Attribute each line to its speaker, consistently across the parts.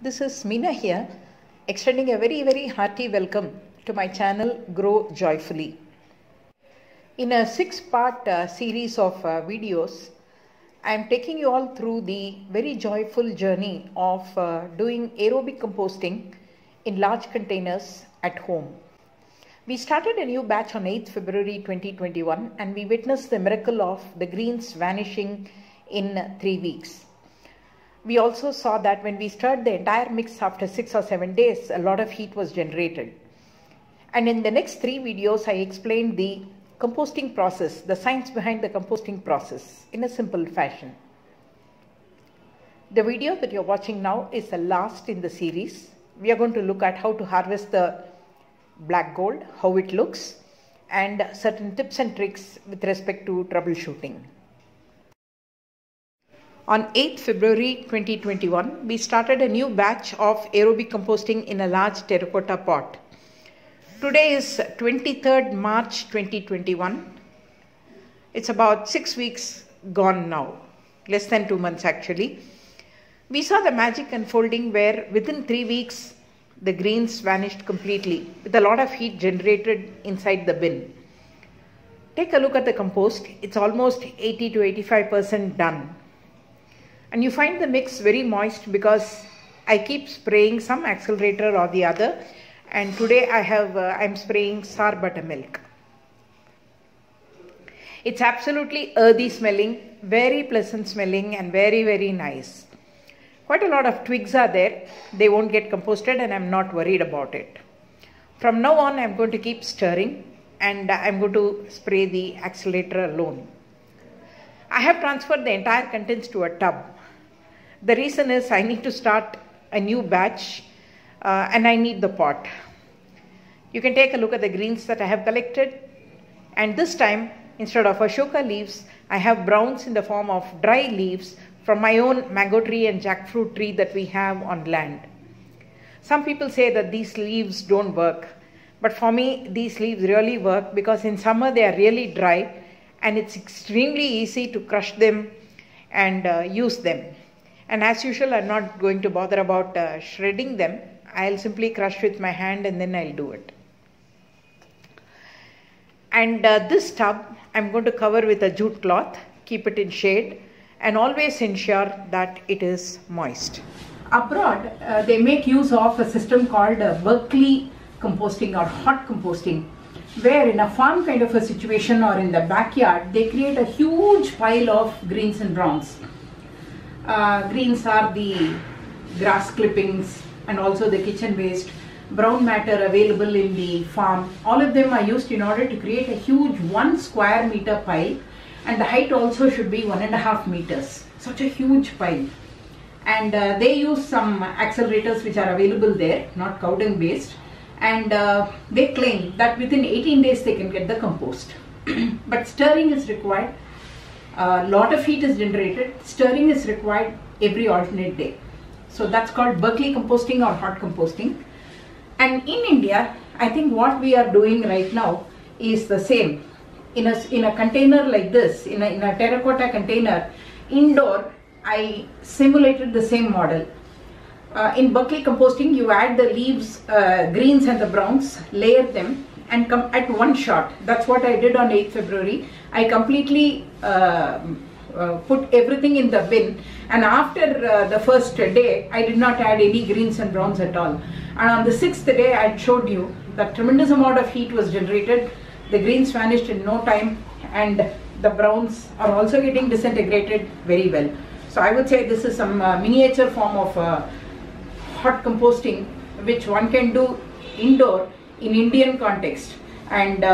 Speaker 1: This is Meena here, extending a very hearty welcome to my channel Grow Joyfully. In a 6-part series of videos, I am taking you all through the very joyful journey of doing aerobic composting in large containers at home. We started a new batch on 8th February 2021 and we witnessed the miracle of the greens vanishing in 3 weeks. We also saw that when we stirred the entire mix after 6 or 7 days, a lot of heat was generated. And in the next 3 videos, I explained the composting process, the science behind the composting process in a simple fashion. The video that you're watching now is the last in the series. We are going to look at how to harvest the black gold, how it looks, and certain tips and tricks with respect to troubleshooting. On 8th February 2021, we started a new batch of aerobic composting in a large terracotta pot. Today is 23rd March 2021. It's about 6 weeks gone now, less than 2 months actually. We saw the magic unfolding where within 3 weeks, the greens vanished completely with a lot of heat generated inside the bin. Take a look at the compost. It's almost 80 to 85% done. And you find the mix very moist because I keep spraying some accelerator or the other. And today I'm spraying sour buttermilk. It's absolutely earthy smelling, very pleasant smelling and very nice. Quite a lot of twigs are there. They won't get composted and I'm not worried about it. From now on, I'm going to keep stirring and I'm going to spray the accelerator alone. I have transferred the entire contents to a tub. The reason is I need to start a new batch and I need the pot. You can take a look at the greens that I have collected, and this time instead of ashoka leaves, I have browns in the form of dry leaves from my own mango tree and jackfruit tree that we have on land. Some people say that these leaves don't work, but for me these leaves really work because in summer they are really dry and it's extremely easy to crush them and use them. And as usual, I'm not going to bother about shredding them. I'll simply crush with my hand and then I'll do it. And this tub, I'm going to cover with a jute cloth, keep it in shade, and always ensure that it is moist. Abroad, they make use of a system called Berkeley composting or hot composting, where in a farm kind of a situation or in the backyard, they create a huge pile of greens and browns. Greens are the grass clippings and also the kitchen waste, brown matter available in the farm. All of them are used in order to create a huge 1 square meter pile, and the height also should be 1.5 meters. Such a huge pile. And they use some accelerators which are available there, not cow dung based, and they claim that within 18 days they can get the compost. But stirring is required. A lot of heat is generated. Stirring is required every alternate day. So that's called Berkeley composting or hot composting. And in India, I think what we are doing right now is the same. In a container like this, in a terracotta container, indoor, I simulated the same model. In Berkeley composting, you add the leaves, greens and the browns, layer them and come at one shot. That's what I did on 8th February. I completely put everything in the bin, and after the first day I did not add any greens and browns at all. And on the 6th day I showed you that tremendous amount of heat was generated. The greens vanished in no time and the browns are also getting disintegrated very well. So I would say this is some miniature form of hot composting which one can do indoor in Indian context. And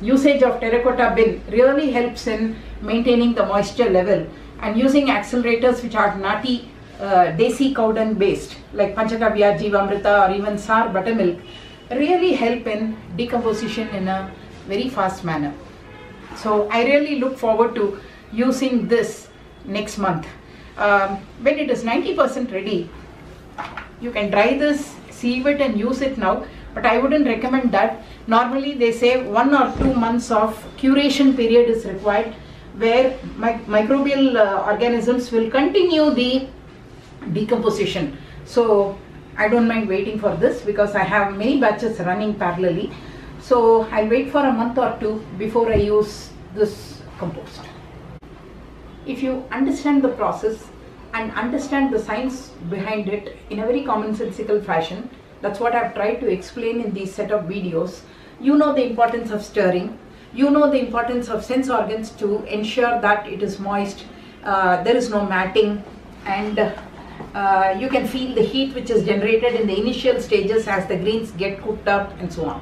Speaker 1: usage of terracotta bin really helps in maintaining the moisture level, and using accelerators which are nati desi cow dung based like Panchakavya, Jeevamrita or even sour buttermilk really help in decomposition in a very fast manner. So I really look forward to using this next month. When it is 90% ready, you can dry this, sieve it and use it now. But I wouldn't recommend that. Normally they say 1 or 2 months of curation period is required, where microbial organisms will continue the decomposition. So I don't mind waiting for this because I have many batches running parallelly. So I'll wait for a month or two before I use this compost. If you understand the process and understand the science behind it in a very commonsensical fashion, that's what I've tried to explain in these set of videos. You know the importance of stirring. You know the importance of sense organs to ensure that it is moist, there is no matting, and you can feel the heat which is generated in the initial stages as the greens get cooked up and so on.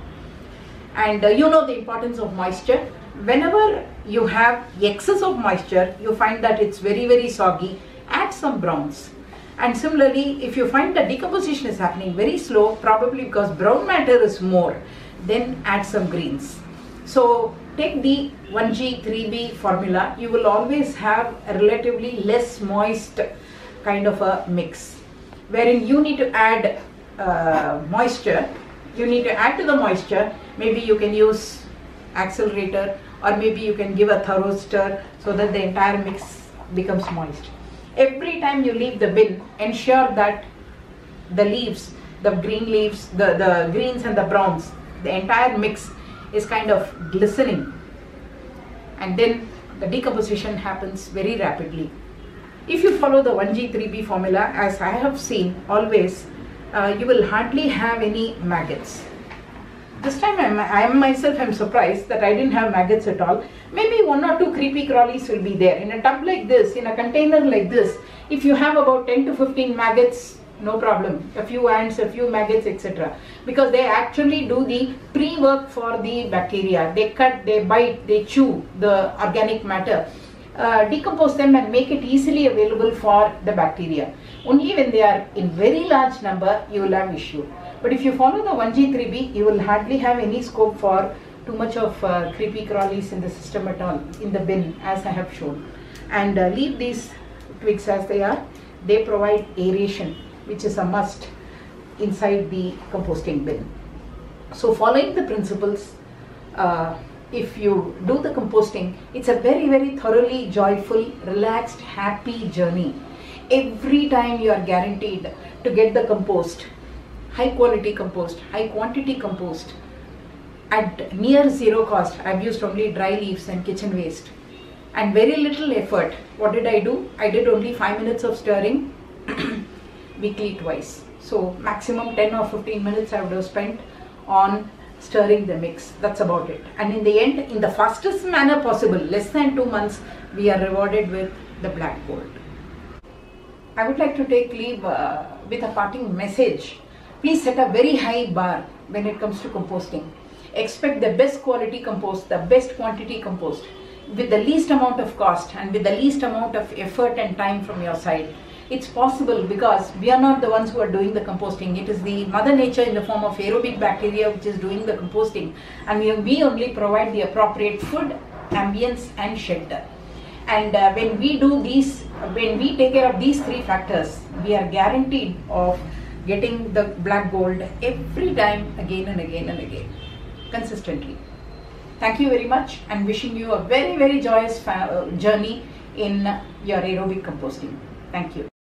Speaker 1: And you know the importance of moisture. Whenever you have excess of moisture, you find that it's very, very soggy, add some browns. And similarly, if you find that decomposition is happening very slow, probably because brown matter is more, then add some greens. So take the 1G 3B formula, you will always have a relatively less moist kind of a mix, wherein you need to add moisture. You need to add to the moisture. Maybe you can use accelerator, or maybe you can give a thorough stir so that the entire mix becomes moist. Every time you leave the bin, ensure that the leaves, the green leaves, the greens and the browns, the entire mix is kind of glistening, and then the decomposition happens very rapidly. If you follow the 1G 3B formula, as I have seen always, you will hardly have any maggots. This time I myself am surprised that I didn't have maggots at all. Maybe 1 or 2 creepy crawlies will be there. In a tub like this, in a container like this, if you have about 10 to 15 maggots, no problem. A few ants, a few maggots, etc. Because they actually do the pre-work for the bacteria. They cut, they bite, they chew the organic matter, decompose them and make it easily available for the bacteria. Only when they are in very large number, you will have issue. But if you follow the 1G 3B, you will hardly have any scope for too much of creepy crawlies in the system at all, in the bin, as I have shown. And leave these twigs as they are. They provide aeration, which is a must inside the composting bin. So following the principles, if you do the composting, it's a very, very thoroughly joyful, relaxed, happy journey. Every time you are guaranteed to get the compost, high quality compost, high quantity compost at near zero cost. I've used only dry leaves and kitchen waste and very little effort. What did I do? I did only 5 minutes of stirring weekly twice. So maximum 10 or 15 minutes I would have spent on stirring the mix. That's about it. And in the end, in the fastest manner possible, less than 2 months, we are rewarded with the black gold. I would like to take leave with a parting message. Please set a very high bar when it comes to composting. Expect the best quality compost, the best quantity compost, with the least amount of cost and with the least amount of effort and time from your side. It's possible because we are not the ones who are doing the composting. It is the mother nature in the form of aerobic bacteria which is doing the composting, and we only provide the appropriate food, ambience and shelter. And when we do these, when we take care of these 3 factors, we are guaranteed of getting the black gold every time, again and again and again, consistently. Thank you very much, and wishing you a very, very joyous journey in your aerobic composting. Thank you.